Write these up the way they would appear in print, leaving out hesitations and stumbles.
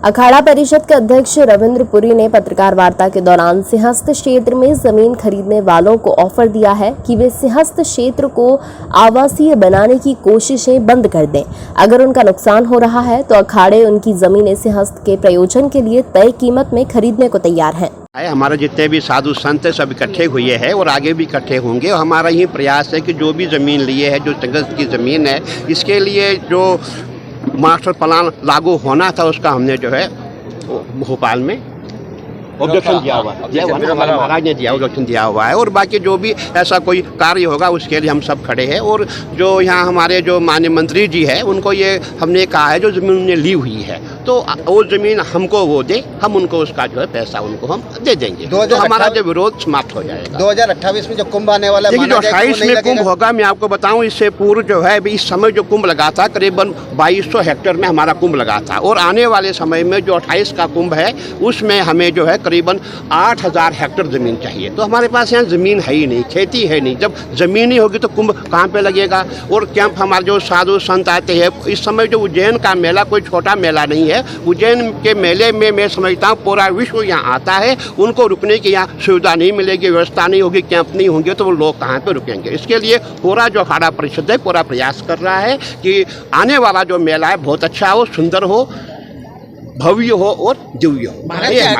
अखाड़ा परिषद के अध्यक्ष रविंद्र पुरी ने पत्रकार वार्ता के दौरान सिंहस्थ क्षेत्र में जमीन खरीदने वालों को ऑफर दिया है कि वे सिंहस्थ क्षेत्र को आवासीय बनाने की कोशिशें बंद कर दें। अगर उनका नुकसान हो रहा है तो अखाड़े उनकी जमीनें सिंहस्थ के प्रयोजन के लिए तय कीमत में खरीदने को तैयार हैं। हमारे जितने भी साधु संत सब इकट्ठे हुए हैं और आगे भी इकट्ठे होंगे और हमारा यही प्रयास है कि जो भी ज़मीन लिए है, जो सिंहस्थ की ज़मीन है, इसके लिए जो मास्टर प्लान लागू होना था उसका हमने जो है भोपाल में ऑब्जेक्शन दिया हुआ है, महाराज ने दिया ऑब्जेक्शन दिया हुआ है। और बाकी जो भी ऐसा कोई कार्य होगा उसके लिए हम सब खड़े हैं। और जो यहाँ हमारे जो माननीय मंत्री जी है उनको ये हमने कहा है जो ज़मीन उन्होंने ली हुई है तो वो ज़मीन हमको वो दे, हम उनको उसका जो है पैसा उनको हम दे देंगे तो हमारा जो विरोध समाप्त हो जाएगा। 2028 में जो कुंभ आने वाला है, जो 28 में कुंभ होगा, मैं आपको बताऊं इससे पूर्व जो है इस समय जो कुंभ लगा था करीबन 2200 हेक्टेयर में हमारा कुंभ लगा था और आने वाले समय में जो 28 का कुंभ है उसमें हमें जो है करीबन 8000 हेक्टेयर ज़मीन चाहिए। तो हमारे पास यहाँ ज़मीन है ही नहीं, खेती है नहीं। जब ज़मीन ही होगी तो कुंभ कहाँ पे लगेगा। और कैंप हमारे जो साधु संत आते हैं, इस समय जो उज्जैन का मेला कोई छोटा मेला नहीं है। उज्जैन के मेले में मैं समझता हूँ पूरा विश्व यहाँ आता है, उनको रुकने की यहाँ सुविधा नहीं मिलेगी, व्यवस्था नहीं होगी, कैंप नहीं होंगे तो वो लोग कहाँ पे रुकेंगे। इसके लिए पूरा जो अखाड़ा परिषद है पूरा प्रयास कर रहा है कि आने वाला जो मेला है बहुत अच्छा हो, सुंदर हो, भव्य हो और दिव्य हो।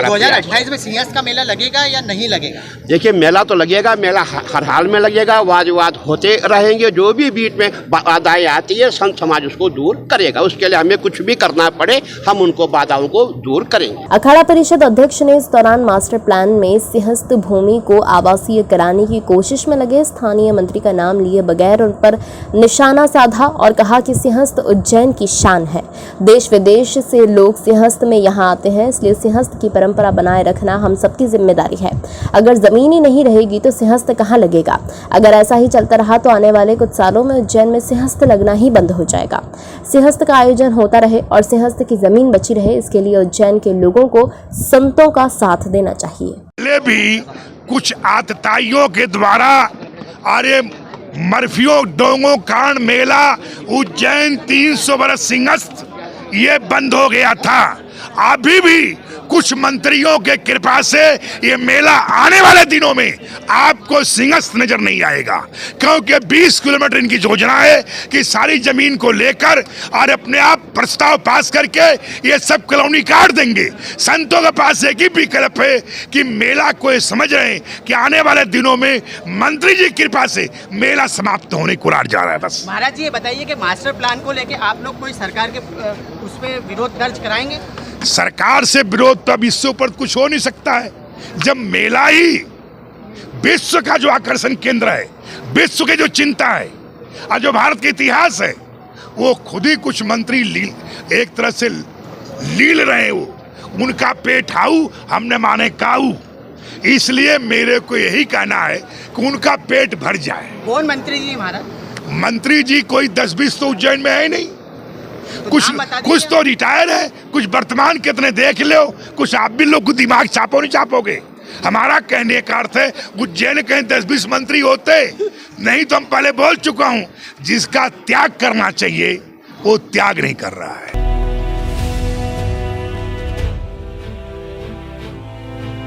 2028 में सिंहस्थ का मेला लगेगा या नहीं लगेगा? देखिए मेला तो लगेगा, मेला हर हाल में लगेगा, वाद विवाद होते रहेंगे, जो भी बीच में बाधाएं आती है संत समाज उसको दूर करेगा। उसके लिए हमें कुछ भी करना पड़े हम उनको बाधाओं को दूर करेंगे। अखाड़ा परिषद अध्यक्ष ने इस दौरान मास्टर प्लान में सिंहस्थ भूमि को आवासीय कराने की कोशिश में लगे स्थानीय मंत्री का नाम लिए बगैर उन पर निशाना साधा और कहा कि सिंहस्थ उज्जैन की शान है। देश विदेश से लोग सिंहस्थ में यहाँ आते हैं, इसलिए सिंहस्थ की परंपरा बनाए रखना हम सबकी जिम्मेदारी है। अगर जमीन ही नहीं रहेगी तो सिंहस्थ कहाँ लगेगा। अगर ऐसा ही चलता रहा तो आने वाले कुछ सालों में उज्जैन में सिंहस्थ लगना ही बंद हो जाएगा। सिंहस्थ का आयोजन होता रहे और सिंहस्थ की जमीन बची रहे, इसके लिए उज्जैन के लोगों को संतों का साथ देना चाहिए। भी कुछ आतताइयों के द्वारा अरे मर्फियों डोंगों कांड मेला उज्जैन 300 बरस सिंहस्थ ये बंद हो गया था। अभी भी कुछ मंत्रियों के कृपा से ये मेला आने वाले दिनों में आपको सिंहस्थ नजर नहीं आएगा, क्योंकि 20 किलोमीटर इनकी योजना है कि सारी जमीन को लेकर और अपने आप प्रस्ताव पास करके ये सब कॉलोनी काट देंगे। संतों के पास एक ही विकल्प है कि मेला को ये समझ रहे हैं कि आने वाले दिनों में मंत्री जी की कृपा से मेला समाप्त होने को जा रहा है। बस महाराज जी ये बताइए कि मास्टर प्लान को लेके आप लोग कोई सरकार के उसमें विरोध दर्ज कराएंगे? सरकार से विरोध तो अब इससे ऊपर कुछ हो नहीं सकता है। जब मेला ही विश्व का जो आकर्षण केंद्र है, विश्व की जो चिंता है और जो भारत का इतिहास है, वो खुद ही कुछ मंत्री एक तरह से लील रहे हो, उनका पेट हाउ हमने माने काऊ। इसलिए मेरे को यही कहना है कि उनका पेट भर जाए। कौन मंत्री जी महाराज? मंत्री जी कोई 10-20 तो उज्जैन में है नहीं, कुछ तो रिटायर है, कुछ वर्तमान कितने देख लो, कुछ आप भी लोग दिमाग छापो नहीं छापोगे। हमारा कहने का अर्थ है उज्जैन कहीं 10-20 मंत्री होते नहीं तो हम पहले बोल चुका हूं, जिसका त्याग करना चाहिए वो त्याग नहीं कर रहा है।